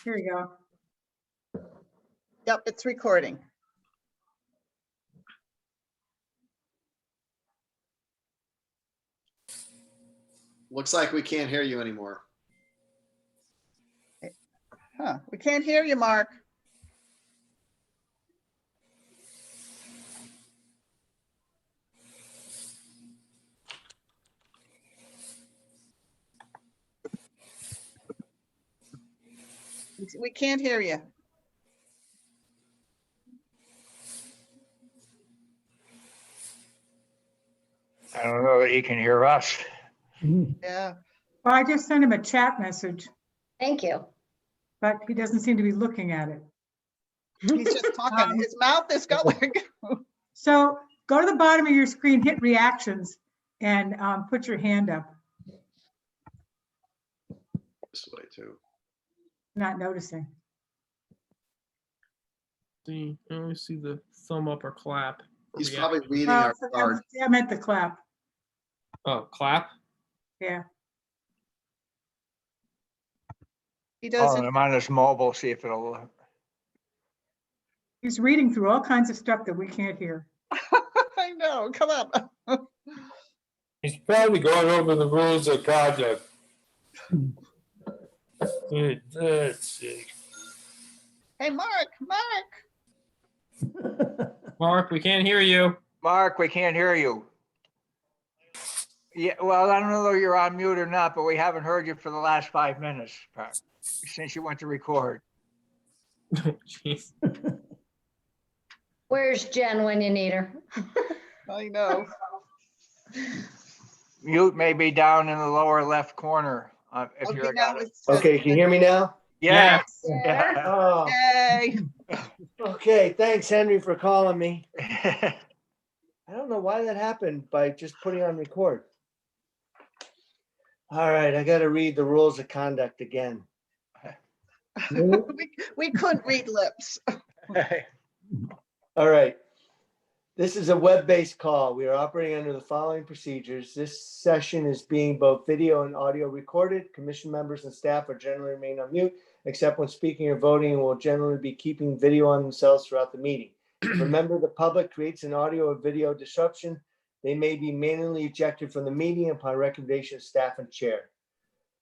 Here you go. Yep, it's recording. Looks like we can't hear you anymore. Huh, we can't hear you, Mark. We can't hear you. I don't know that he can hear us. Yeah, Well, I just sent him a chat message, Thank you. but he doesn't seem to be looking at it. he's just talking. His mouth is going. So go to the bottom of your screen, hit reactions, and put your hand up. This way too. Not noticing. See, I only see the thumb up or clap. or He's react. probably reading Oh, our card. I meant the clap. Oh, clap. Yeah. He Oh, doesn't. I'm on his mobile, see if it'll, He's reading through all kinds of stuff that we can't hear. I know, come up. He's probably going over the rules of conduct. Let's see. Hey, Mark, Mark, we can't hear you. Mark, we can't hear you. Yeah, well, I don't know if you're on mute or not, but we haven't heard you for the last 5 minutes, since you went to record. Jeez. Where's Jen when you need her? I know. Mute may be down in the lower left corner, if Okay, you're. now it's- Okay, can you hear me now? Yeah. There. Oh, Yay. okay. Thanks, Henry, for calling me. I don't know why that happened by just putting on record. All right, I got to read the rules of conduct again. We couldn't read lips. All right. This is a web-based call. We are operating under the following procedures. This session is being both video and audio recorded. Commission members and staff are generally remain on mute, except when speaking or voting, and will generally be keeping video on themselves throughout the meeting. Remember, the public creates an audio or video disruption. They may be manually ejected from the meeting upon recommendation of staff and chair.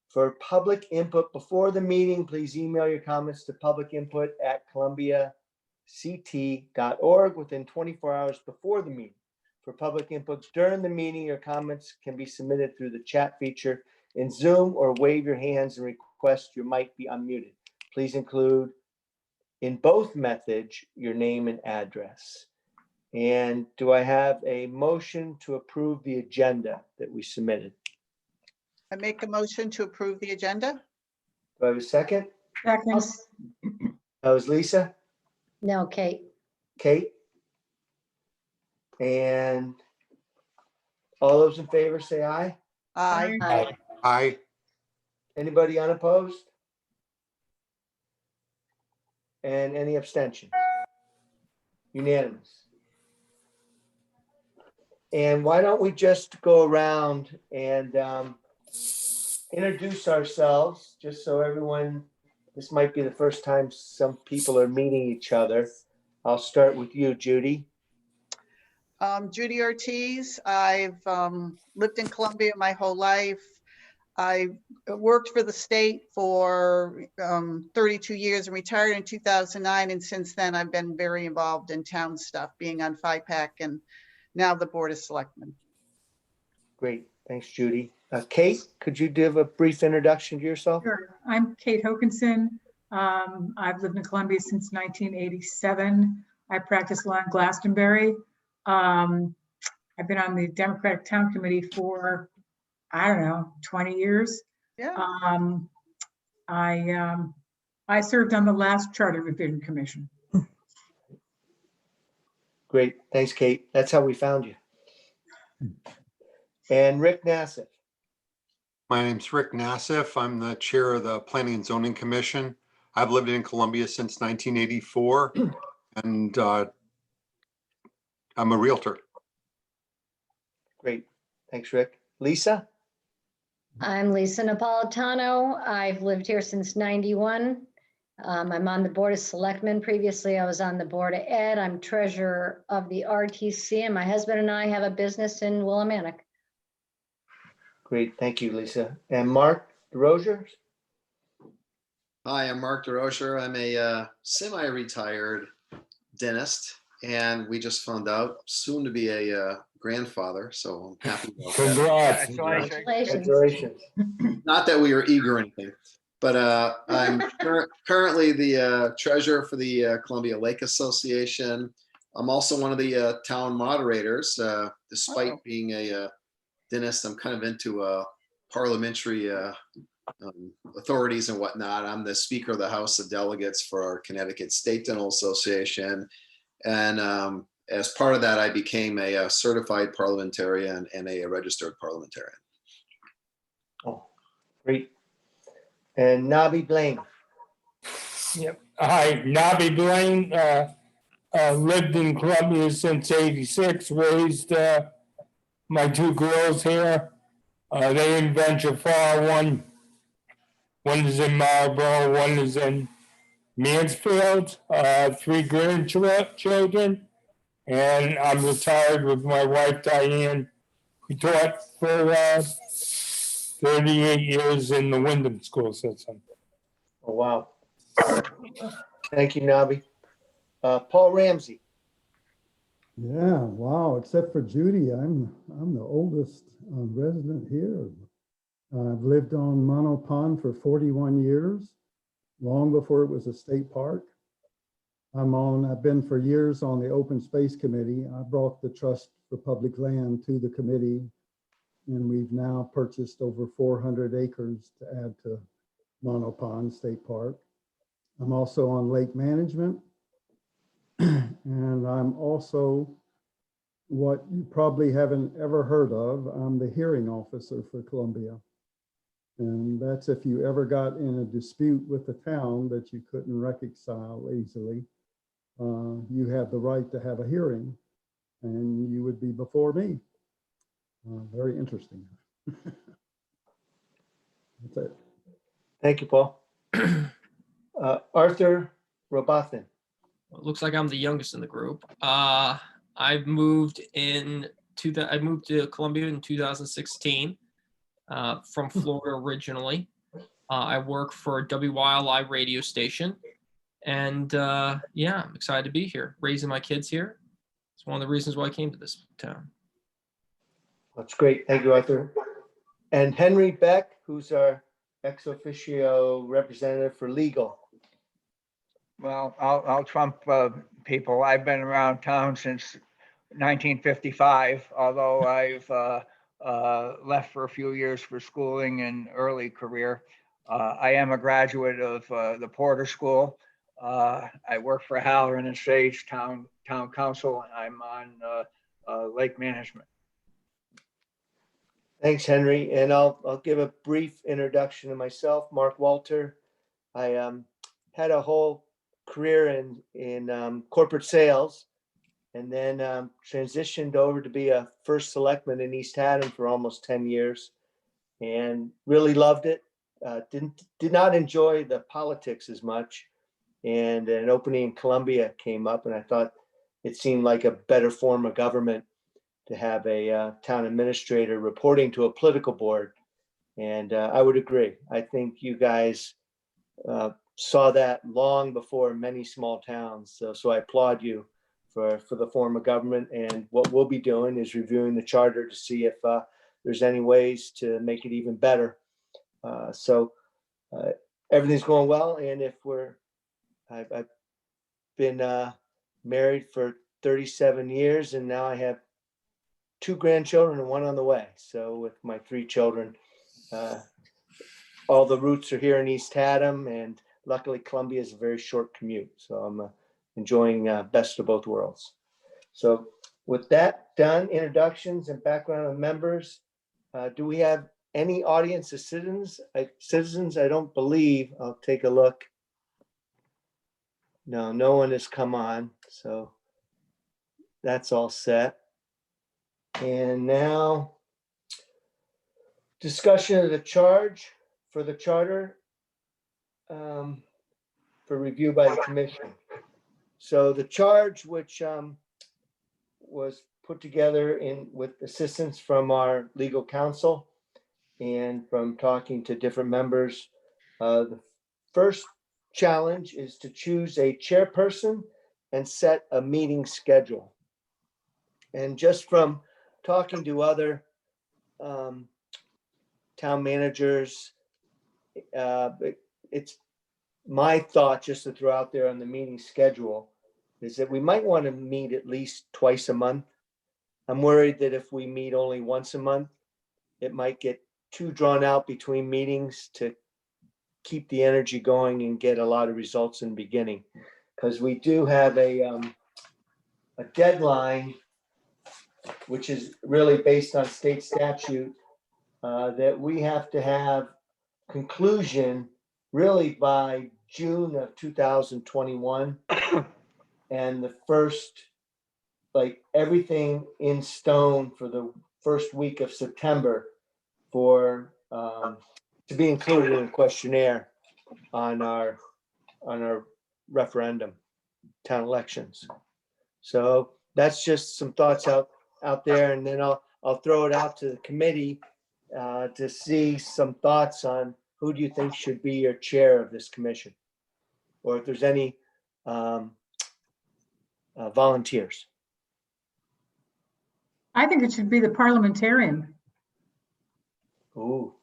For public input before the meeting, please email your comments to publicinput@columbiact.org within 24 hours before the meeting. For public input during the meeting, your comments can be submitted through the chat feature in Zoom, or wave your hands and request your mic be unmuted. Please include in both methods your name and address. And do I have a motion to approve the agenda that we submitted? I make a motion to approve the agenda. Do I have a second? Second, That was Lisa, No, Kate. Kate? And all those in favor say aye. Aye. Aye. Hi. Anybody unopposed? And any abstentions? Unanimous. And why don't we just go around and introduce ourselves, just so everyone, this might be the first time some people are meeting each other. I'll start with you, Judy. Judy Ortiz. I've lived in Columbia my whole life. I worked for the state for 32 years and retired in 2009. And since then, I've been very involved in town stuff, being on FIPAC and now the Board of Selectmen. Great, thanks, Judy. Kate, could you give a brief introduction to yourself? sure. I'm Kate Hokinson. I've lived in Columbia since 1987. I practice law in Glastonbury. I've been on the Democratic Town Committee for, I don't know, 20 years. Yeah. I served on the last Charter Revision Commission. Great, thanks, Kate. That's how we found you. And Rick Nassif. My name's Rick Nassif. I'm the chair of the Planning and Zoning Commission. I've lived in Columbia since 1984, and I'm a realtor. Great, thanks, Rick. Lisa? I'm Lisa Napolitano. I've lived here since 91. I'm on the Board of Selectmen. Previously, I was on the Board of Ed. I'm treasurer of the RTC, and my husband and I have a business in Willimantic. Great, thank you, Lisa. And Mark DeRozier? Hi, I'm Mark DeRocher. I'm a semi-retired dentist, and we just found out soon to be a grandfather, so I'm happy about that. Congrats. Congratulations. Congratulations. Not that we were eager or anything, but I'm currently the treasurer for the Columbia Lake Association. I'm also one of the town moderators. Despite Oh. being a dentist, I'm kind of into parliamentary authorities and whatnot. I'm the Speaker of the House of Delegates for our Connecticut State Dental Association. And as part of that, I became a certified parliamentarian and a registered parliamentarian. Oh, great. And Nabi Blaine. Yep. Hi, Nobby Blaine, lived in Columbia since '86, raised my two girls here. They in Venture Far, one is in Marlboro, one is in Mansfield, 3 grandchildren. And I'm retired with my wife Diane, who taught for 38 years in the Wyndham school system. Oh, wow. Thank you, Nabi. Paul Ramsey. Yeah, wow, except for Judy, I'm the oldest resident here. I've lived on Mono Pond for 41 years, long before it was a state park. I've been for years on the Open Space Committee. I brought the Trust for Public Land to the committee, and we've now purchased over 400 acres to add to Mono Pond State Park. I'm also on lake management. And I'm also what you probably haven't ever heard of. I'm the hearing officer for Columbia. And that's if you ever got in a dispute with the town that you couldn't reconcile easily, you have the right to have a hearing, and you would be before me. Very interesting. That's it. Thank you, Paul. Arthur Robathan. It looks like I'm the youngest in the group. I moved to Columbia in 2016 from Florida originally. I work for a WYLI radio station, and yeah, I'm excited to be here, raising my kids here. It's one of the reasons why I came to this town. That's great. Thank you, Arthur. And Henry Beck, who's our ex officio representative for legal. Well, I'll trump people. I've been around town since 1955, although I've left for a few years for schooling and early career. I am a graduate of the Porter School. I work for Halloran and Sage Town Council, and I'm on lake management. Thanks, Henry. And I'll give a brief introduction to myself. Mark Walter. I had a whole career in corporate sales, and then transitioned over to be a first selectman in East Haddam for almost 10 years, and really loved it. Did not enjoy the politics as much, and an opening in Columbia came up, and I thought it seemed like a better form of government to have a town administrator reporting to a political board. And I would agree. I think you guys saw that long before many small towns. So I applaud you for the form of government. And what we'll be doing is reviewing the charter to see if there's any ways to make it even better. So everything's going well. And if I've been married for 37 years, and now I have 2 grandchildren and 1 on the way. So with my 3 children, all the roots are here in East Haddam, and luckily Columbia is a very short commute. So I'm enjoying best of both worlds. So with that done, introductions and background of members, do we have any audience of citizens? I don't believe. I'll take a look. No one has come on. So that's all set. And now discussion of the charge for the charter. for review by the commission. So the charge, which was put together with assistance from our legal counsel and from talking to different members, the first challenge is to choose a chairperson and set a meeting schedule. And just from talking to other town managers, it's my thought, just to throw out there on the meeting schedule, is that we might want to meet at least twice a month. I'm worried that if we meet only once a month, it might get too drawn out between meetings to keep the energy going and get a lot of results in the beginning. Because we do have a deadline, which is really based on state statute, that we have to have conclusion really by June of 2021. And the first, like everything in stone for the first week of September for to be included in a questionnaire on our referendum, town elections. So that's just some thoughts out there, and then I'll throw it out to the committee to see some thoughts on who do you think should be your chair of this commission, or if there's any volunteers. I think it should be the parliamentarian. Ooh.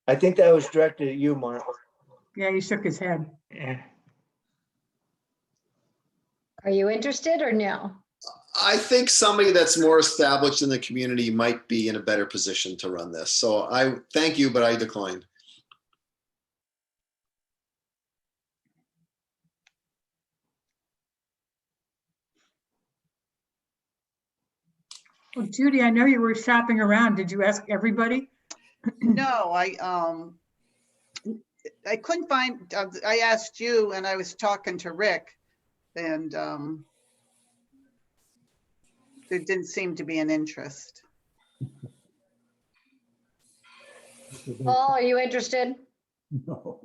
I think that was directed at you, Mark. Yeah, he shook his head. Are you interested or no? I think somebody that's more established in the community might be in a better position to run this. So I thank you, but I decline. Well, Judy, I know you were shopping around. Did you ask everybody? No, I couldn't find, I asked you and I was talking to Rick, and there didn't seem to be an interest. Paul, are you interested? No.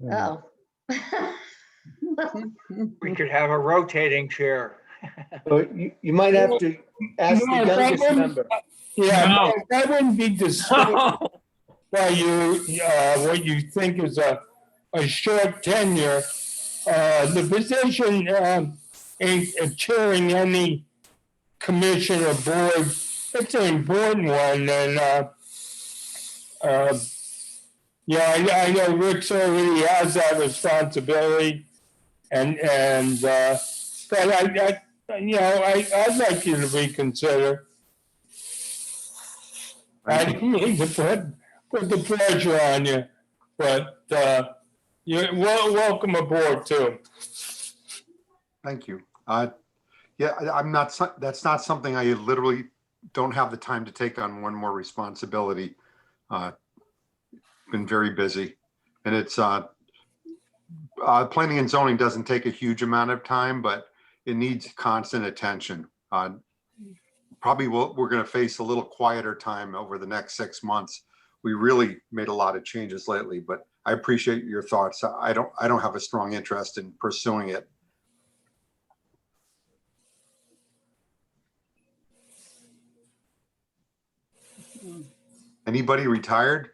Oh. We could have a rotating chair. So you might have to ask the No, that youngest wouldn't- member. Yeah, No. that wouldn't be distinct by you, what you think is a short tenure. The position ain't chairing any commission or board. It's an important one, and yeah, I know Rick's already has that responsibility, and but I'd like you to reconsider. I didn't mean to put the pressure on you, but you're welcome aboard too. Thank you. Yeah, that's not something I literally don't have the time to take on one more responsibility. Been very busy, and it's planning and zoning doesn't take a huge amount of time, but it needs constant attention. Probably we're going to face a little quieter time over the next 6 months. We really made a lot of changes lately, but I appreciate your thoughts. I don't have a strong interest in pursuing it. Anybody retired?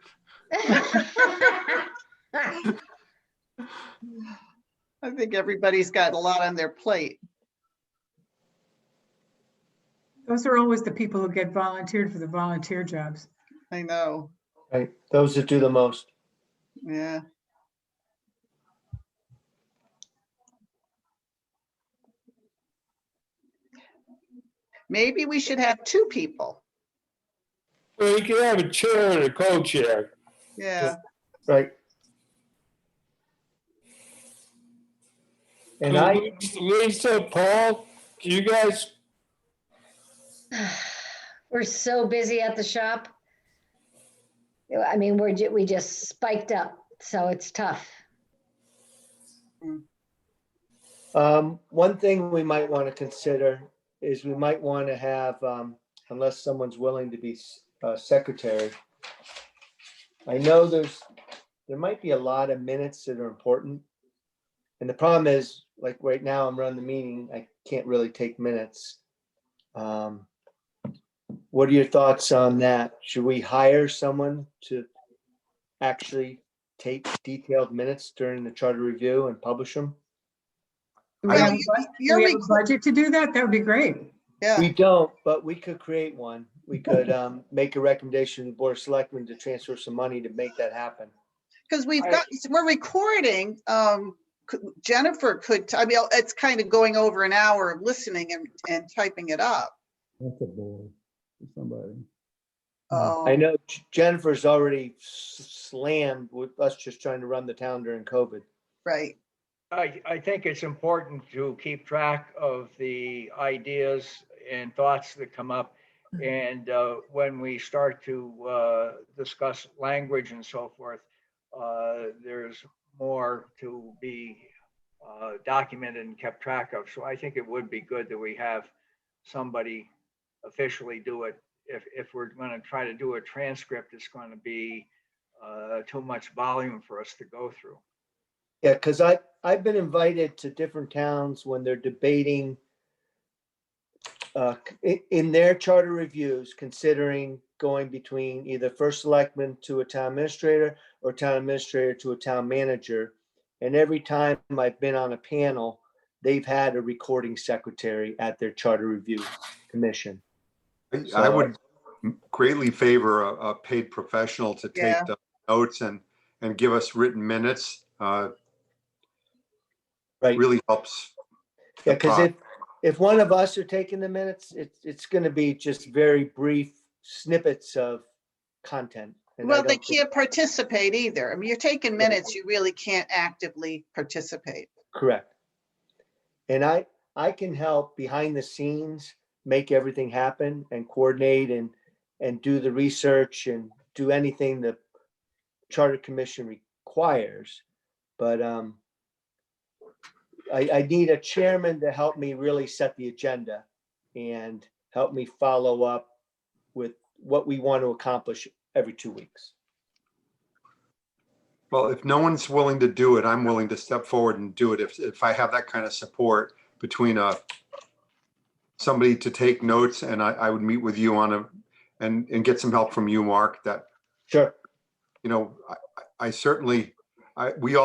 I think everybody's got a lot on their plate. Those are always the people who get volunteered for the volunteer jobs. I know, Right, those that do the most. yeah. Maybe we should have two people. Well, you can have a chair and a co-chair. Yeah, Right. And Lisa, Paul, you guys, We're so busy at the shop. I mean, we just spiked up, so it's tough. one thing we might want to consider is we might want to have, unless someone's willing to be secretary. I know there might be a lot of minutes that are important. And the problem is, like right now, I'm running the meeting, I can't really take minutes. What are your thoughts on that? Should we hire someone to actually take detailed minutes during the charter review and publish them? Do we Well, have a bu- do you're we have a rec- budget to do that? That would be great. Yeah, We don't, but we could create one. We could make a recommendation to the Board of Selectmen to transfer some money to make that happen. because we're recording. Jennifer could, I mean, it's kind of going over an hour of listening and typing it up. That's a bore for somebody. I know Jennifer's already slammed with us just trying to run the town during COVID. Right. I think it's important to keep track of the ideas and thoughts that come up. And when we start to discuss language and so forth, there's more to be documented and kept track of. So I think it would be good that we have somebody officially do it. If we're going to try to do a transcript, it's going to be too much volume for us to go through. Yeah, because I've been invited to different towns when they're debating in their charter reviews, considering going between either first selectman to a town administrator or town administrator to a town manager. And every time I've been on a panel, they've had a recording secretary at their charter review commission. I would greatly favor a paid professional to take Yeah. the notes and give us written minutes. Right. Really helps. Yeah, because if one of us are taking the minutes, it's going to be just very brief snippets of content. And I Well, they don't think- can't participate either. I mean, you're taking minutes, you really can't actively participate. Correct. And I can help behind the scenes, make everything happen and coordinate and do the research and do anything the Charter Commission requires. But I need a chairman to help me really set the agenda and help me follow up with what we want to accomplish every 2 weeks. Well, if no one's willing to do it, I'm willing to step forward and do it. If I have that kind of support between somebody to take notes, and I would meet with you on and get some help from you, Mark, that, Sure. you know, I certainly, we're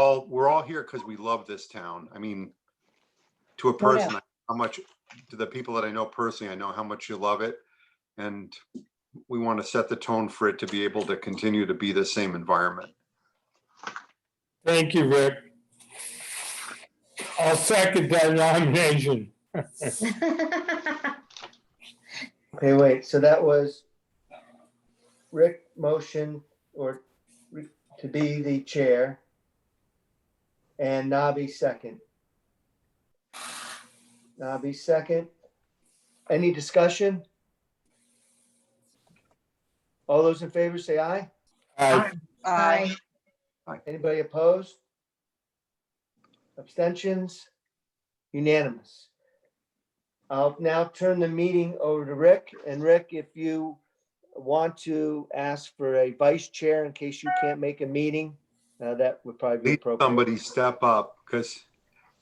all here because we love this town. I mean, to a Oh, yeah. person, how much, to the people that I know personally, I know how much you love it. And we want to set the tone for it to be able to continue to be the same environment. Thank you, Rick. I'll second that nomination. Okay, wait, so that was Rick motion to be the chair and Nabi second. Nabi second. Any discussion? All those in favor say aye. Aye. Anybody opposed? Abstentions? Unanimous. I'll now turn the meeting over to Rick. And Rick, if you want to ask for a vice chair in case you can't make a meeting, that would probably be Need appropriate. somebody step up, because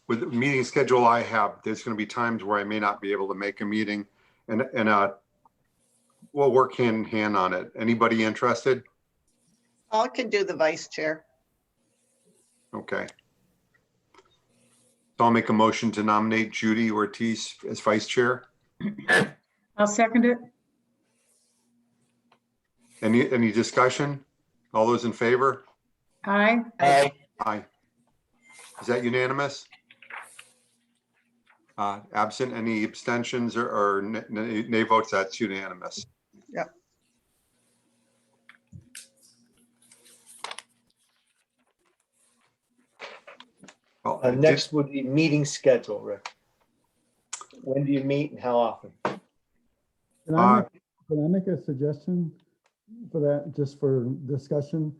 with the meeting schedule I have, there's going to be times where I may not be able to make a meeting, and we'll work hand in hand on it. Anybody interested? I can do the vice chair. Okay. So I'll make a motion to nominate Judy Ortiz as vice chair. I'll second it. Any discussion? All those in favor? Aye. Aye. Aye. Is that unanimous? Absent any abstentions or nay votes, that's unanimous. Yep. Well, I did- Next would be meeting schedule, Rick. When do you meet and how often? Can I make a suggestion for that, just for discussion?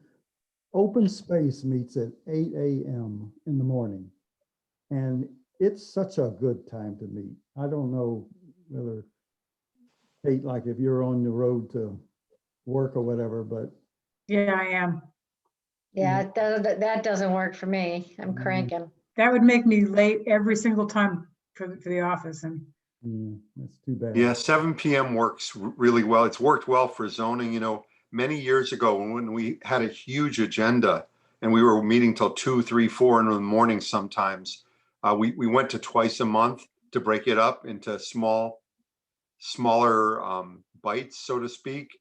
Open Space meets at 8 a.m. in the morning. And it's such a good time to meet. I don't know whether, Kate, like if you're on the road to work or whatever, but Yeah, I am. Yeah, that doesn't work for me. I'm Mm. cranking. That would make me late every single time for the office, and that's too bad. Yeah, 7 PM works really well. It's worked well for zoning, many years ago when we had a huge agenda and we were meeting till 2, 3, 4 in the morning sometimes. We went to twice a month to break it up into smaller bites, so to speak.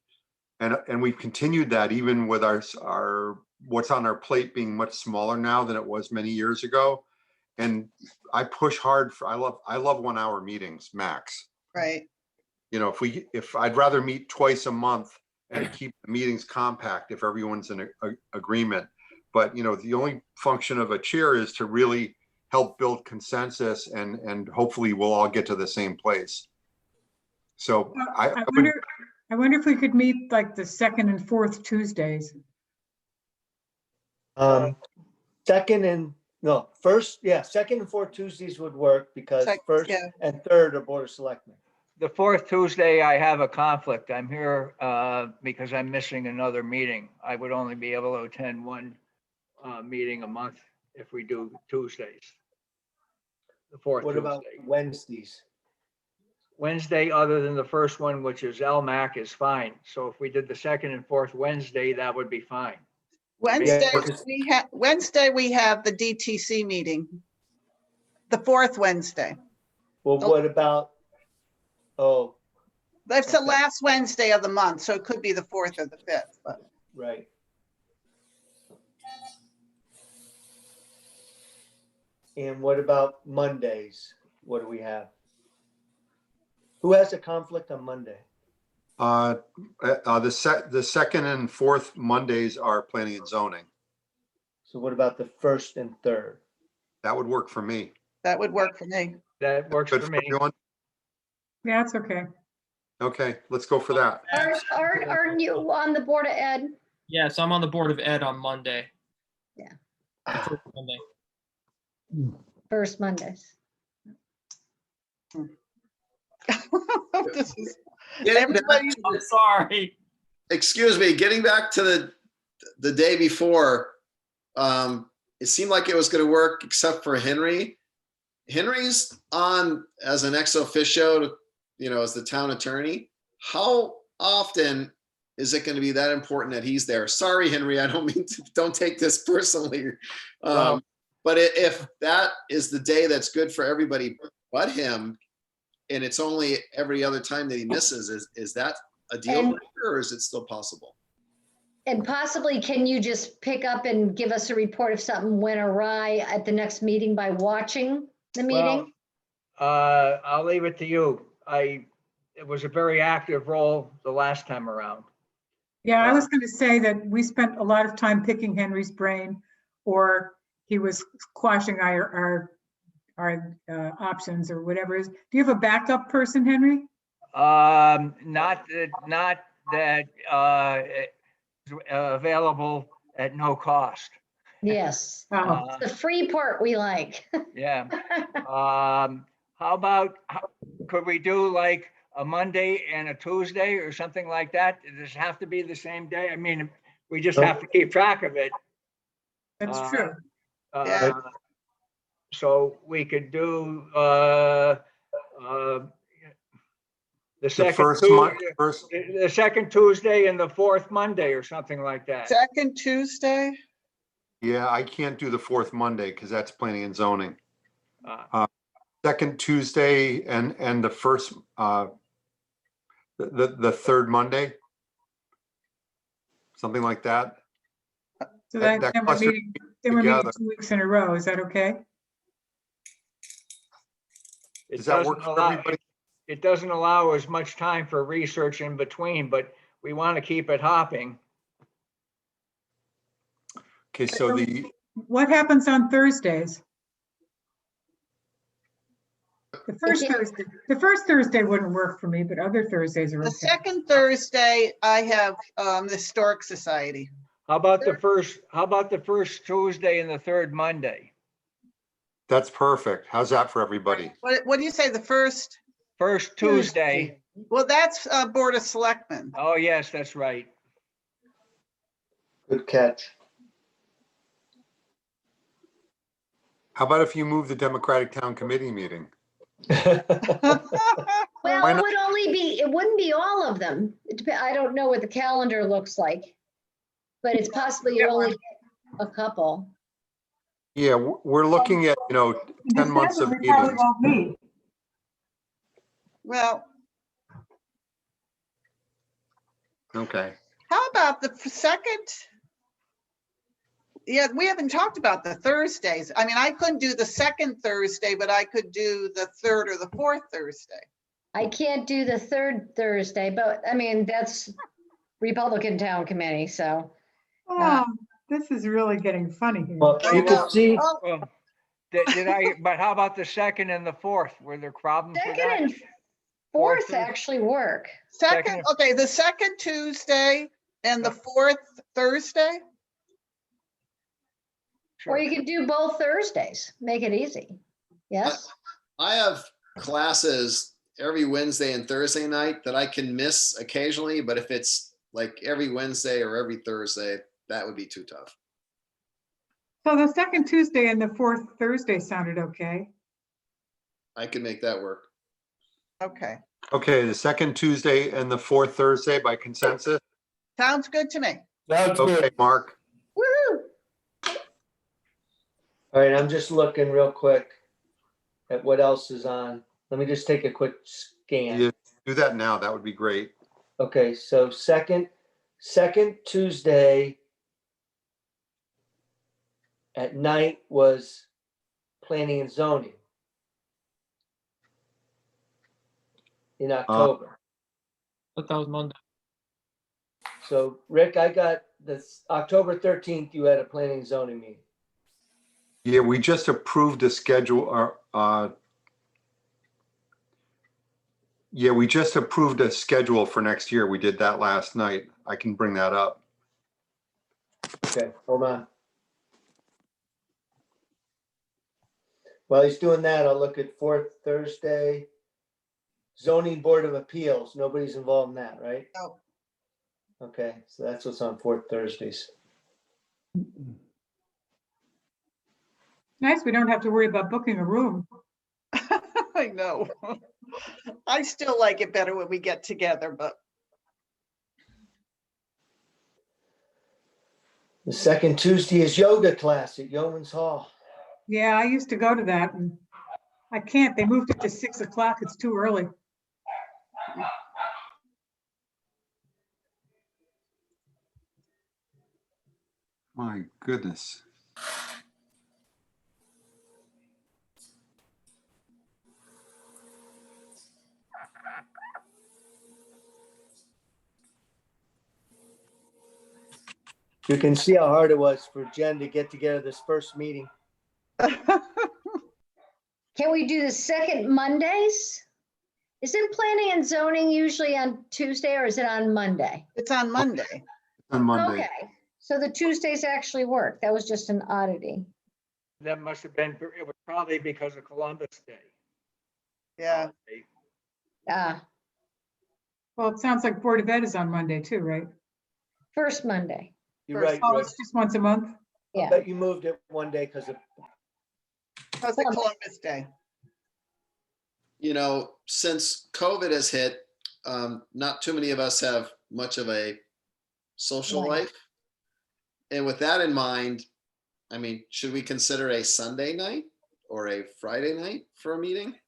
And we've continued that even with our what's on our plate being much smaller now than it was many years ago. And I push hard I love 1 hour meetings max. Right. If I'd rather meet twice a month and keep the meetings compact if everyone's in agreement. But, the only function of a chair is to really help build consensus and hopefully we'll all get to the same place. So I wonder if we could meet like the second and fourth Tuesdays. Second and fourth Tuesdays would work because first Yeah. and third are Board of Selectmen. The fourth Tuesday, I have a conflict. I'm here because I'm missing another meeting. I would only be able to attend one meeting a month if we do Tuesdays. The fourth What about Tuesday. Wednesdays? Wednesday, other than the first one, which is LMAC, is fine. So if we did the second and fourth Wednesday, that would be fine. Wednesday we have the DTC meeting. The fourth Wednesday. Well, what about, That's the Okay. last Wednesday of the month, so it could be the fourth or the fifth, but right. And what about Mondays? What do we have? Who has a conflict on Monday? the second and fourth Mondays are planning and zoning. So what about the first and third? That would work for me. that would work for me. That works Good for for me. everyone? Yeah, it's okay. Okay, let's go for that. Aren't you on the Board of Ed? Yes, I'm on the Board of Ed on Monday. Yeah. The first Monday. First Mondays. This is- Getting back Everybody, I'm sorry. excuse me, getting back to the day before, it seemed like it was going to work except for Henry. Henry's on as an ex officio, as the town attorney. How often is it going to be that important that he's there? Sorry, Henry, I don't mean to, don't take this personally. Well- But if that is the day that's good for everybody but him, and it's only every other time that he misses, is that a deal And- breaker or is it still possible? And possibly, can you just pick up and give us a report if something went awry at the next meeting by watching the meeting? Well, I'll leave it to you. It was a very active role the last time around. Yeah, I was going to say that we spent a lot of time picking Henry's brain, or he was quashing our options or whatever is. Do you have a backup person, Henry? Not that available at no cost. Yes, Oh, Uh, the free part we like. Yeah. How about, could we do like a Monday and a Tuesday or something like that? Does it have to be the same day? I mean, we just have to keep track of it. that's true. Yeah. So we could do the second Tuesday and the fourth Monday or something like that. second Tuesday, Yeah, I can't do the fourth Monday because that's planning and zoning. Uh, Second Tuesday and the first, the third Monday. Something like that. So that then we're cluster meeting, 2 weeks in a row. Is that okay? It Does that doesn't work for allow- everybody? It doesn't allow as much time for research in between, but we want to keep it hopping. Okay, so What happens on Thursdays? The first Thursday wouldn't work for me, but other Thursdays are the okay. second Thursday, I have the Historic Society. How about the first Tuesday and the third Monday? that's perfect. How's that for everybody? What do you say, the first? First Tuesday Well, that's Board of Selectmen. Oh, yes, that's right. Good catch. How about if you move the Democratic Town Committee meeting? Well, Why it not? would only be, it wouldn't be all of them. I don't know what the calendar looks like. But it's possibly you only get a couple. Yeah, we're looking at, 10 months of We probably meetings. won't meet. Well, Okay. how about the second? Yeah, we haven't talked about the Thursdays. I mean, I couldn't do the second Thursday, but I could do the third or the fourth Thursday. I can't do the third Thursday, but I mean, that's Republican Town Committee, so. Oh, this is really getting funny here. Well, I you know. can see, Oh, Well, did I, but how about the second and the fourth? Were there problems with Second that? and Fourth fourth is- actually work. second, okay, the second Tuesday and the fourth Thursday? Or Sure. you could do both Thursdays, make it easy. Yes? I have classes every Wednesday and Thursday night that I can miss occasionally, but if it's like every Wednesday or every Thursday, that would be too tough. So the second Tuesday and the fourth Thursday sounded okay. I can make that work. Okay, Okay, the second Tuesday and the fourth Thursday by consensus. sounds good to me. That's Okay, good. Mark. Woohoo! all right, I'm just looking real quick at what else is on. Let me just take a quick scan. Yeah, do that now. That would be great. Okay, so second Tuesday at night was planning and zoning in October. But that was Monday. So Rick, I got this October 13th, you had a planning and zoning meeting. Yeah, we just approved a schedule, we just approved a schedule for next year. We did that last night. I can bring that up. Okay, hold on. While he's doing that, I'll look at fourth Thursday. Zoning Board of Appeals, nobody's involved in that, right? No. Okay, so that's what's on fourth Thursdays. Nice, we don't have to worry about booking a room. I know. I still like it better when we get together, but The second Tuesday is yoga class at Yeoman's Hall. Yeah, I used to go to that and I can't. They moved it to 6 o'clock. It's too early. My goodness. You can see how hard it was for Jen to get together this first meeting. Can we do the second Mondays? Isn't planning and zoning usually on Tuesday or is it on Monday? it's on Monday. On Monday. Okay, so the Tuesdays actually work. That was just an oddity. That must have been, it was probably because of Columbus Day. Yeah, Ah, Well, it sounds like Board of Ed is on Monday too, right? first Monday. You're First- right, Oh, Rick. it's just once a month? I Yeah. bet you moved it one day because of, because of Columbus Day. Since COVID has hit, not too many of us have much of a social Right. life. And with that in mind, I mean, should we consider a Sunday night or a Friday night for a meeting?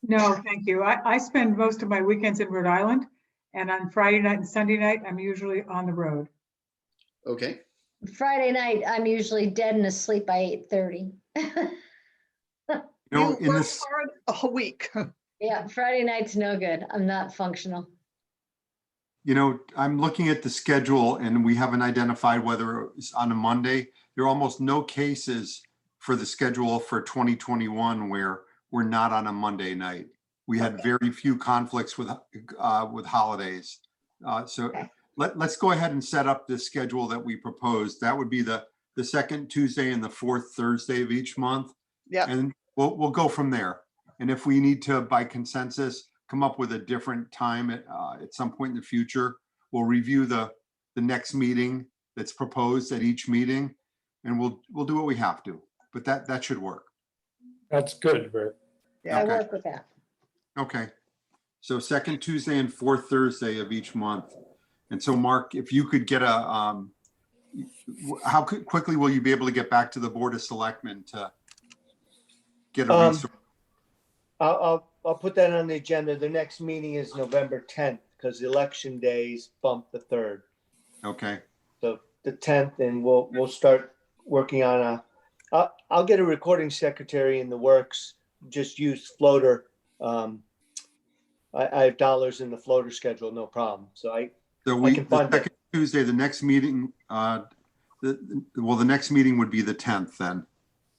No, thank you. I spend most of my weekends in Rhode Island, and on Friday night and Sunday night, I'm usually on the road. Okay, Friday night, I'm usually dead and asleep by 8:30. You know, You in work this, hard a week. Yeah, Friday night's no good. I'm not functional. I'm looking at the schedule and we haven't identified whether it's on a Monday. There are almost no cases for the schedule for 2021 where we're not on a Monday night. We had very few conflicts with holidays. So Okay. let's go ahead and set up the schedule that we proposed. That would be the second Tuesday and the fourth Thursday of each month. Yep. And we'll go from there. And if we need to, by consensus, come up with a different time at some point in the future. We'll review the next meeting that's proposed at each meeting, and we'll do what we have to, but that should work. That's good, Rick. Yeah. I Okay. work with that. Okay. So second Tuesday and fourth Thursday of each month. And so Mark, if you could get how quickly will you be able to get back to the Board of Selectmen to get a resource? I'll put that on the agenda. The next meeting is November 10th because the election days bump the 3rd. Okay, So the 10th, and we'll start working on I'll get a recording secretary in the works. Just use Floater. I have dollars in the Floater schedule, no problem. So so I can the find second Tuesday, the next meeting, the next meeting would be the 10th then.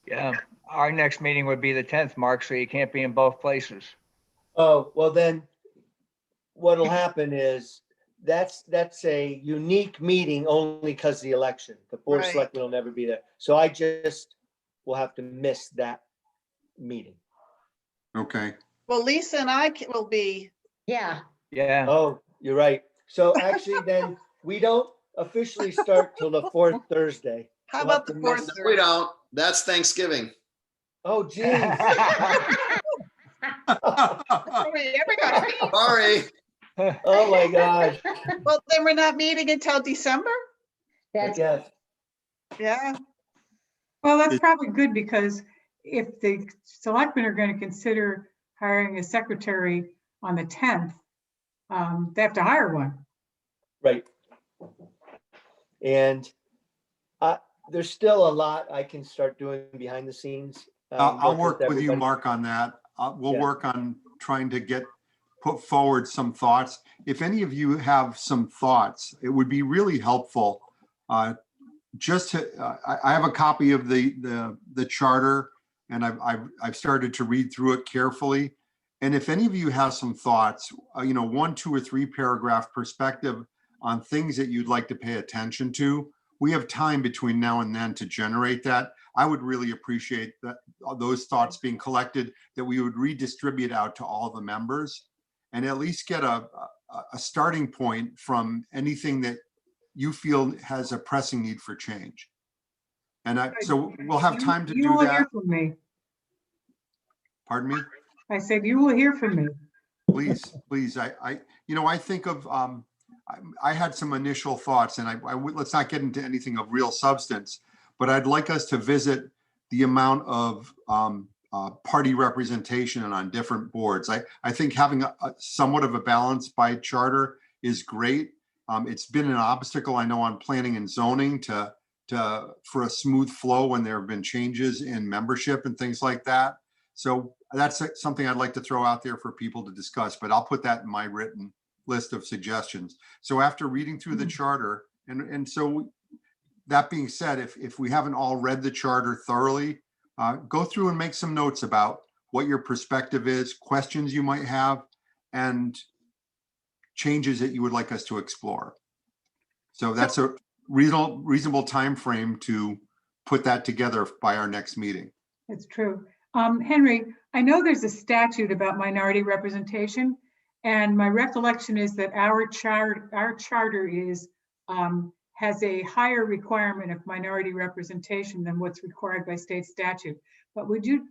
Yeah, our next meeting would be the 10th, Mark, so you can't be in both places. Oh, well then, what'll happen is that's a unique meeting only because of the election. The Board of Right. Selectmen will never be there. So I just will have to miss that meeting. Okay, Well, Lisa and I will be, Yeah, Yeah, Oh, you're right. So actually then we don't officially start till the 4th Thursday. how We'll about the have to fourth? miss- We don't. That's Thanksgiving. Oh, geez. Sorry, everybody. Sorry. Oh, my gosh. Well, then we're not meeting until December? that's, Yes. Yeah. Well, that's probably good because if the selectmen are going to consider hiring a secretary on the 10th, they have to hire one. Right. And there's still a lot I can start doing behind the scenes. I'll work with you, everybody. Mark, on that. We'll Yeah. work on trying to put forward some thoughts. If any of you have some thoughts, it would be really helpful. I have a copy of the charter, and I've started to read through it carefully. And if any of you have some thoughts, 1, 2, or 3 paragraph perspective on things that you'd like to pay attention to, we have time between now and then to generate that. I would really appreciate those thoughts being collected, that we would redistribute out to all the members and at least get a starting point from anything that you feel has a pressing need for change. And so we'll have time to You do will hear that. from me. Pardon me? I said, you will hear from me. Please. I think of, I had some initial thoughts, and let's not get into anything of real substance, but I'd like us to visit the amount of party representation on different boards. I think having somewhat of a balance by charter is great. It's been an obstacle, I know, on planning and zoning for a smooth flow when there have been changes in membership and things like that. So that's something I'd like to throw out there for people to discuss, but I'll put that in my written list of suggestions. So after reading through the charter, and so that being said, if we haven't all read the charter thoroughly, go through and make some notes about what your perspective is, questions you might have, and changes that you would like us to explore. So that's a reasonable time frame to put that together by our next meeting. It's true. Henry, I know there's a statute about minority representation, and my recollection is that our charter has a higher requirement of minority representation than what's required by state statute. But would you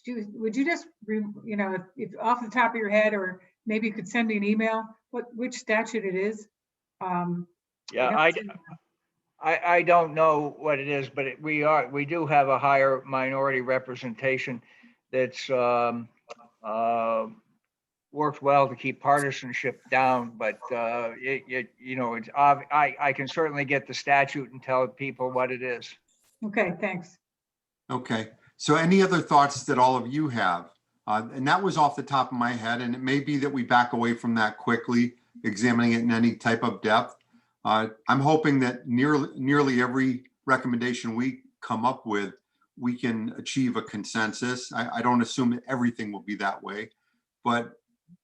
just, if off the top of your head, or maybe you could send me an email, which statute it is? yeah, I don't know what it is, but we do have a higher minority representation that's worked well to keep partisanship down, but I can certainly get the statute and tell people what it is. Okay, thanks. Okay, so any other thoughts that all of you have? And that was off the top of my head, and it may be that we back away from that quickly, examining it in any type of depth. I'm hoping that nearly every recommendation we come up with, we can achieve a consensus. I don't assume that everything will be that way, but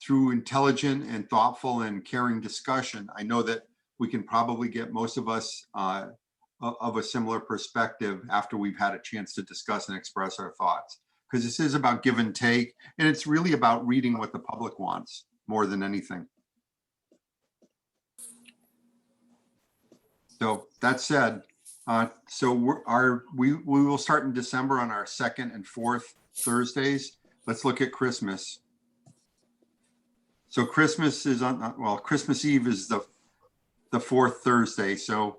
through intelligent and thoughtful and caring discussion, I know that we can probably get most of us of a similar perspective after we've had a chance to discuss and express our thoughts. Because this is about give and take, and it's really about reading what the public wants. more than anything. So that said, so we will start in December on our second and fourth Thursdays. Let's look at Christmas. So Christmas is on, well, Christmas Eve is the fourth Thursday. So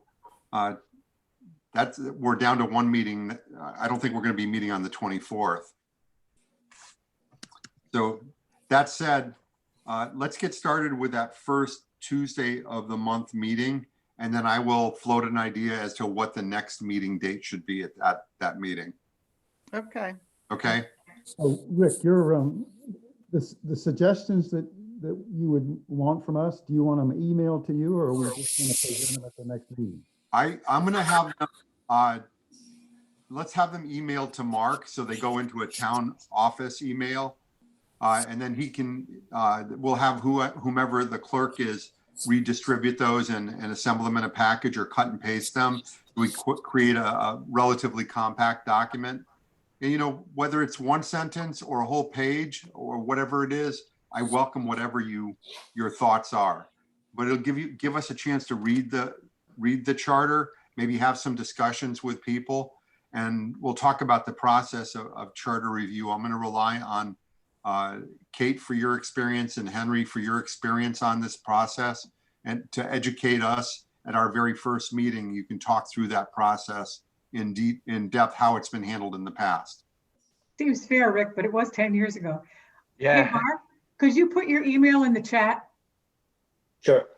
we're down to one meeting. I don't think we're going to be meeting on the 24th. So that said, let's get started with that first Tuesday of the month meeting. And then I will float an idea as to what the next meeting date should be at that meeting. Okay. Okay? So Rick, the suggestions that you would want from us, do you want them emailed to you, or are we just going to present them at the next meeting? I'm going to have them, let's have them emailed to Mark so they go into a town office email. And then he can, we'll have whomever the clerk is redistribute those and assemble them in a package or cut and paste them. We create a relatively compact document. And, you know, whether it's one sentence or a whole page or whatever it is, I welcome whatever your thoughts are. But it'll give us a chance to read the charter, maybe have some discussions with people, and we'll talk about the process of charter review. I'm going to rely on Kate for your experience and Henry for your experience on this process, and to educate us at our very first meeting. You can talk through that process in depth, how it's been handled in the past. Seems fair, Rick, but it was 10 years ago. Hey, Yeah, Mark, could you put your email in the chat? Sure.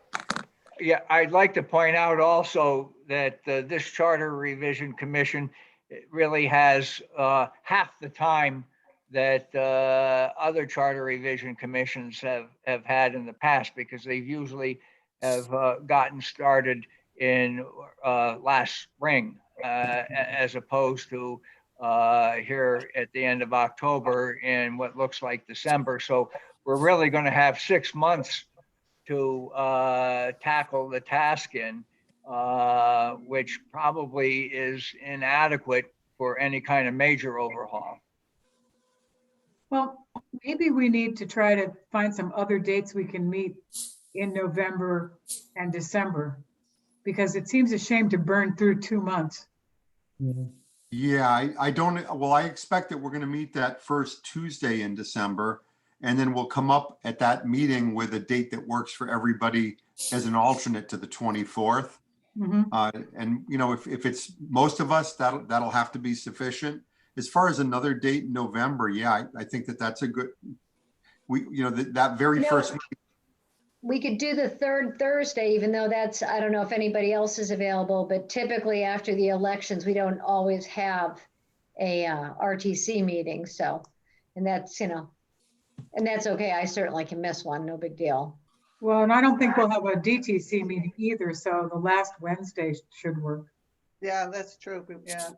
yeah, I'd like to point out also that this Charter Revision Commission really has half the time that other charter revision commissions have had in the past, because they've usually have gotten started in last spring, as opposed to here at the end of October in what looks like December. So we're really going to have 6 months to tackle the task in, which probably is inadequate for any kind of major overhaul. Well, maybe we need to try to find some other dates we can meet in November and December, because it seems a shame to burn through 2 months. Yeah, I expect that we're going to meet that first Tuesday in December, and then we'll come up at that meeting with a date that works for everybody as an alternate to the 24th. Mhm. And, you know, if it's most of us, that'll have to be sufficient. As far as another date in November, yeah, I think that's a good, that very You know, first, We could do the third Thursday, even though that's, I don't know if anybody else is available, but typically after the elections, we don't always have a RTC meeting. So, and that's, and that's okay. I certainly can miss one, no big deal. Well, and I don't think we'll have a DTC meeting either, so the last Wednesday should work. Yeah, that's true. Yeah.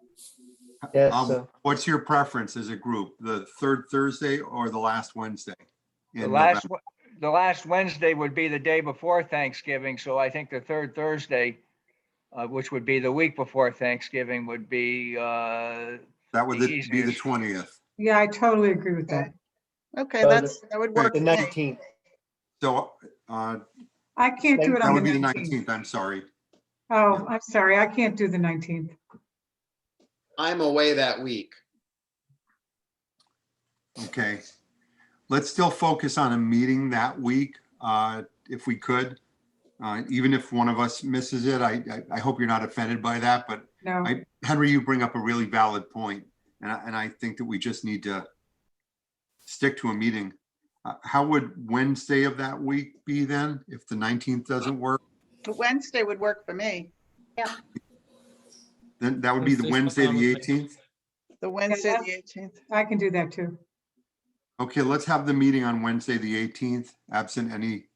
Yes, what's your preference as a group, the third Thursday or the last Wednesday? The in last, November? the last Wednesday would be the day before Thanksgiving. So I think the third Thursday, which would be the week before Thanksgiving, would be That would the be the easiest. 20th. Yeah, I totally agree with that. Okay, Uh, that would work. the for me. 19th. So I can't do it that on would the be the 19th. 19th, I'm sorry. Oh, I'm sorry, I can't do the 19th. I'm away that week. Okay. Let's still focus on a meeting that week, if we could. Even if one of us misses it, I hope you're not offended by that, but No, Henry, you bring up a really valid point, and I think that we just need to stick to a meeting. How would Wednesday of that week be then, if the 19th doesn't work? The Wednesday would work for me. Then that would be the Wednesday, Wednesday's the fine with me. 18th? The Wednesday, that's- the 18th. I can do that too. Okay, let's have the meeting on Wednesday, the 18th, absent any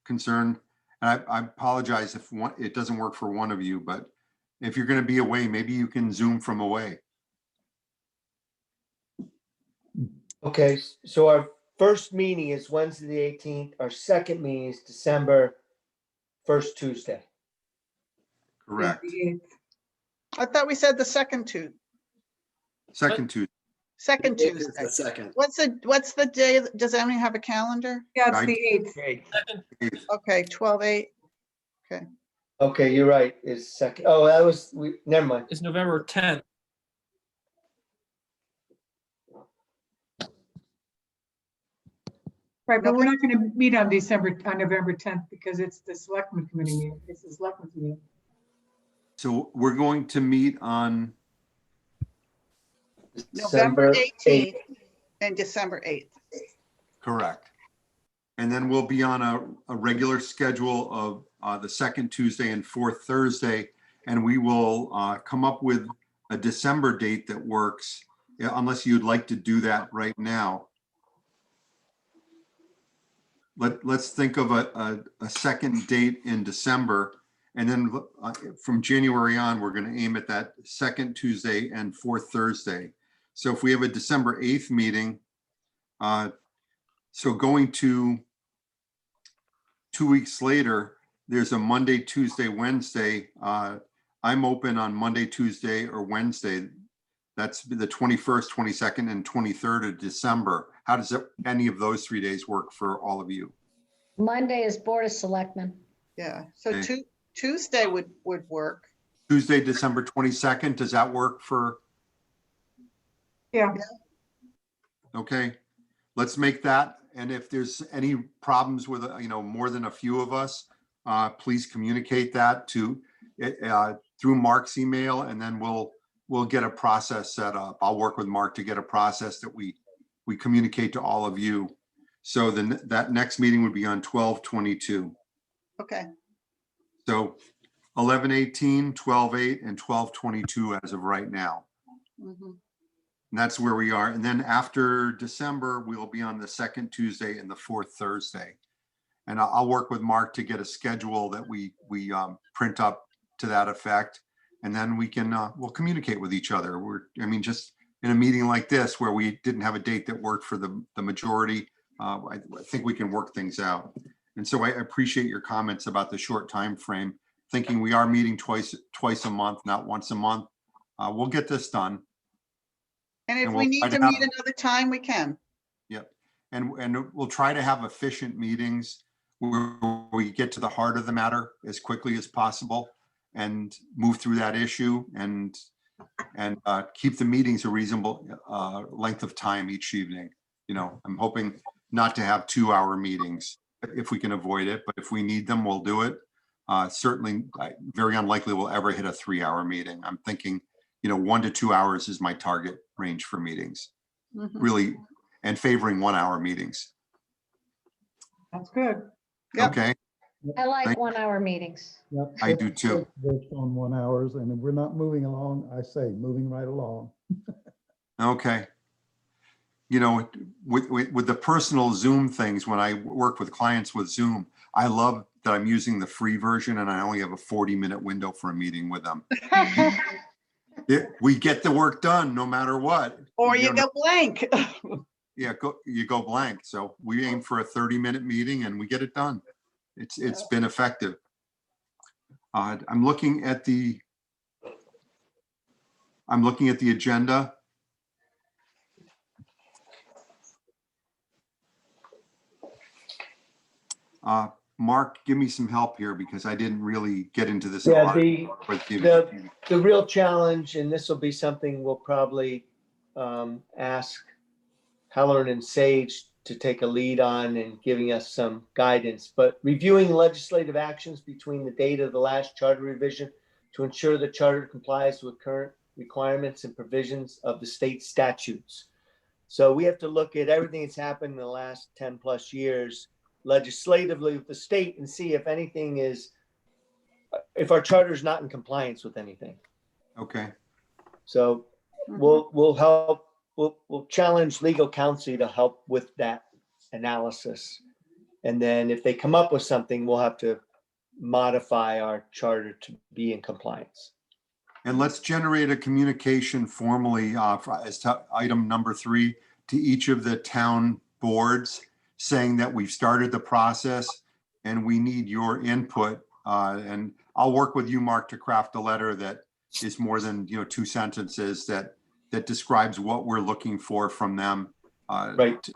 concern. And I apologize if it doesn't work for one of you, but if you're going to be away, maybe you can Zoom from away. Okay, so our first meeting is Wednesday, the 18th. Our second meeting is December 1st Tuesday. Correct. The 8th. I thought we said the second two. Second Tuesday. Second It's Tuesday. the second. What's the day? Does anyone have a calendar? Yeah, it's Right. the 8th. Great. Okay, 12/8. Okay, you're right, it's second. Oh, that was, never mind. It's November 10th. Right, but we're not going to meet on November 10th because it's the selectmen committee meeting. It's the selectmen's meeting. So we're going to meet on, November December 18th and December 8th. correct. And then we'll be on a regular schedule of the second Tuesday and fourth Thursday. And we will come up with a December date that works, unless you'd like to do that right now. Let's think of a second date in December. And then from January on, we're going to aim at that second Tuesday and fourth Thursday. So if we have a December 8th meeting, so going to 2 weeks later, there's a Monday, Tuesday, Wednesday. I'm open on Monday, Tuesday, or Wednesday. That's the 21st, 22nd, and 23rd of December. How does any of those 3 days work for all of you? Monday is Board of Selectmen. Yeah, so Okay. Tuesday would work. Tuesday, December 22nd, does that work for? Yeah, Okay, let's make that. And if there's any problems with, more than a few of us, please communicate that to through Mark's email, and then we'll get a process set up. I'll work with Mark to get a process that we communicate to all of you. So then that next meeting would be on 12/22. Okay, So 11/18, 12/8, and 12/22 as of right now. mhm. And that's where we are. And then after December, we'll be on the second Tuesday and the fourth Thursday. And I'll work with Mark to get a schedule that we print up to that effect. And then we can, we'll communicate with each other. Just in a meeting like this where we didn't have a date that worked for the majority, I think we can work things out. And so I appreciate your comments about the short time frame, thinking we are meeting twice a month, not once a month. We'll get this done. And if And we we'll need try to to have- meet another time, we can. Yep. And we'll try to have efficient meetings where we get to the heart of the matter as quickly as possible and move through that issue and keep the meetings a reasonable length of time each evening. I'm hoping not to have 2-hour meetings if we can avoid it, but if we need them, we'll do it. Certainly, very unlikely we'll ever hit a 3-hour meeting. I'm thinking, 1 to 2 hours is my target range for meetings, Mhm. really, and favoring 1-hour meetings. that's good. Yep. Okay, I like Thank- 1-hour meetings. Yep. I do too. Worked on 1 hours, and if we're not moving along, I say, moving right along. okay. With the personal Zoom things, when I work with clients with Zoom, I love that I'm using the free version and I only have a 40-minute window for a meeting with them. We get the work done no matter what. Or you don't go blank. Yeah, you go blank. So we aim for a 30-minute meeting and we get it done. It's been effective. I'm looking at the agenda. Mark, give me some help here because I didn't really get into this. a Yeah, lot with you. the real challenge, and this will be something we'll probably ask Helen and Sage to take a lead on and giving us some guidance, but reviewing legislative actions between the date of the last charter revision to ensure the charter complies with current requirements and provisions of the state statutes. So we have to look at everything that's happened in the last 10 plus years legislatively with the state and see if anything is, if our charter is not in compliance with anything. Okay, So we'll help, we'll challenge legal counsel to help with that analysis. And then if they come up with something, we'll have to modify our charter to be in compliance. and let's generate a communication formally as to item number 3 to each of the town boards, saying that we've started the process and we need your input. And I'll work with you, Mark, to craft a letter that is more than 2 sentences that that describes what we're looking for from them. Right.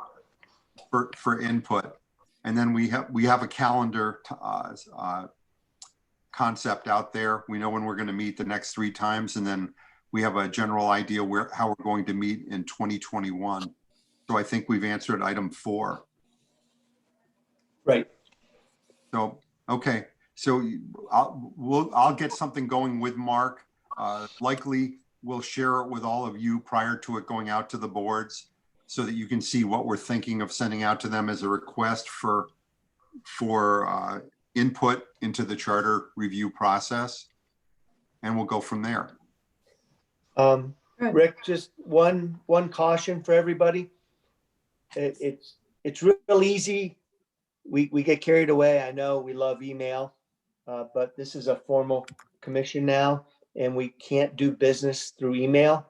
For input. And then we have a calendar concept out there. We know when we're going to meet the next 3 times, and then we have a general idea how we're going to meet in 2021. So I think we've answered item 4. Right. So, okay. So I'll get something going with Mark. Likely we'll share it with all of you prior to it going out to the boards, so that you can see what we're thinking of sending out to them as a request for input into the charter review process. And we'll go from there. Good. Rick, just one caution for everybody. It's real easy. We get carried away. I know we love email, but this is a formal commission now, and we can't do business through email.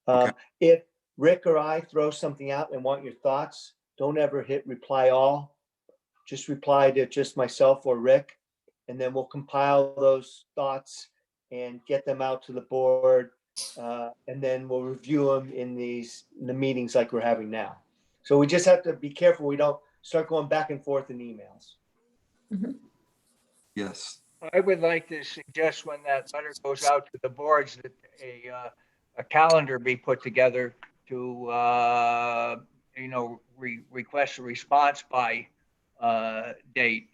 Okay. If Rick or I throw something out and want your thoughts, don't ever hit reply all. Just reply to just myself or Rick, and then we'll compile those thoughts and get them out to the board. And then we'll review them in the meetings like we're having now. So we just have to be careful we don't start going back and forth in emails. Yes. I would like to suggest when that letter goes out to the boards that a calendar be put together to, request a response by date.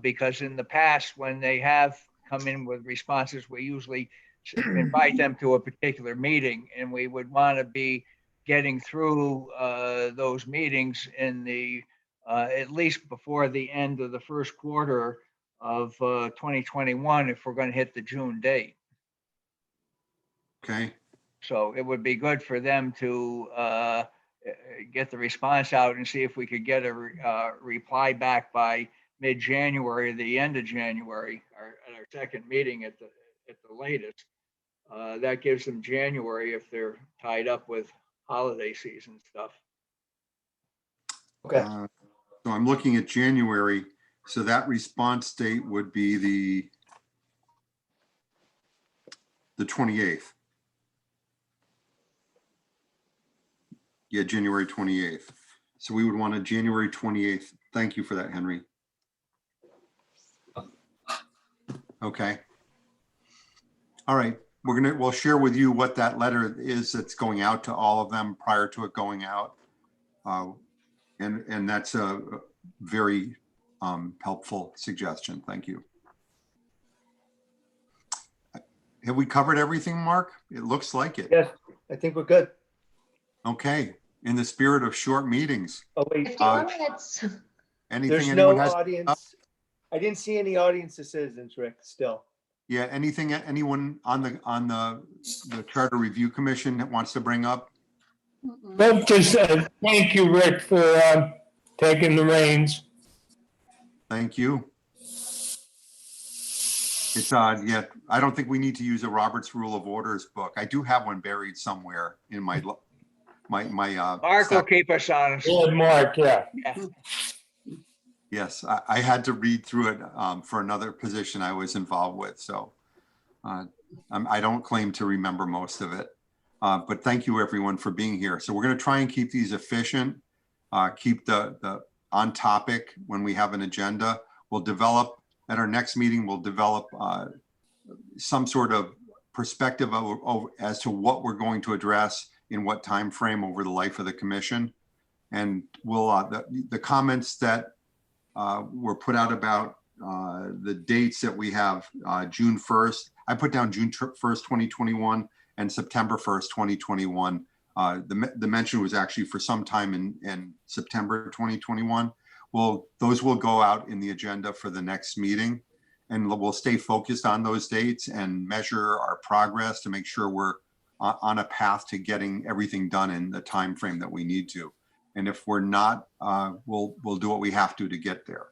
Because in the past, when they have come in with responses, we usually invite them to a particular meeting, and we would want to be getting through those meetings in the at least before the end of the first quarter of 2021 if we're going to hit the June date. Okay. So it would be good for them to get the response out and see if we could get a reply back by mid-January, the end of January, at our second meeting at the latest. That gives them January if they're tied up with holiday season stuff. Okay. So I'm looking at January. So that response date would be the 28th. Yeah, January 28th. So we would want a January 28th. Thank you for that, Henry. Okay. All right. We'll share with you what that letter is that's going out to all of them prior to it going out. And that's a very helpful suggestion. Thank you. Have we covered everything, Mark? It looks like it. Yes, I think we're good. Okay. In the spirit of short meetings, Oh, wait, 51 minutes. anything there's anyone no has? audience. I didn't see any audience of citizens, Rick, still. Yeah, anything anyone on the Charter Review Commission that wants to bring up? Well, just thank you, Rick, for taking the reins. Thank you. It's yeah, I don't think we need to use a Robert's Rule of Orders book. I do have one buried somewhere in my Mark will stack. keep us honest. Good, Mark, yeah. Yes, I had to read through it for another position I was involved with. So I don't claim to remember most of it. But thank you everyone for being here. So we're going to try and keep these efficient, keep the on topic when we have an agenda. We'll develop at our next meeting, we'll develop some sort of perspective as to what we're going to address in what time frame over the life of the commission. And we'll the comments that were put out about the dates that we have, June 1st. I put down June 1st, 2021 and September 1st, 2021. The mention was actually for some time in September 2021. Well, those will go out in the agenda for the next meeting, and we'll stay focused on those dates and measure our progress to make sure we're on a path to getting everything done in the time frame that we need to. And if we're not, we'll do what we have to get there.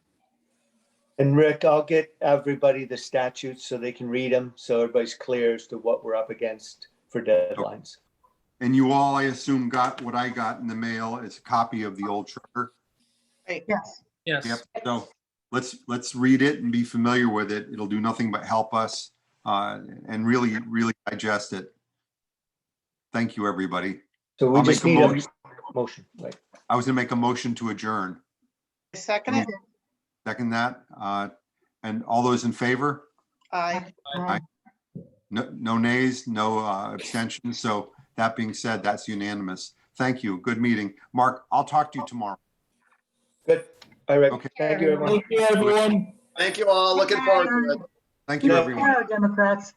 And Rick, I'll get everybody the statutes so they can read them, so everybody's clear as to what we're up against for deadlines. And you all, I assume, got what I got in the mail is a copy of the old charter. Yes. Yes. Yep. So let's read it and be familiar with it. It'll do nothing but help us and really digest it. Thank you, everybody. So we I'll just make a need a motion. motion, right? I was gonna make a motion to adjourn. Second it? Second that. And all those in favor? Aye. No nays, no abstentions. So that being said, that's unanimous. Thank you. Good meeting. Mark, I'll talk to you tomorrow. Good. All right. Okay. Thank you, everyone. Thank you, everyone. Thank you all. Looking forward to it. Thank you, Yeah. everyone. Democrats.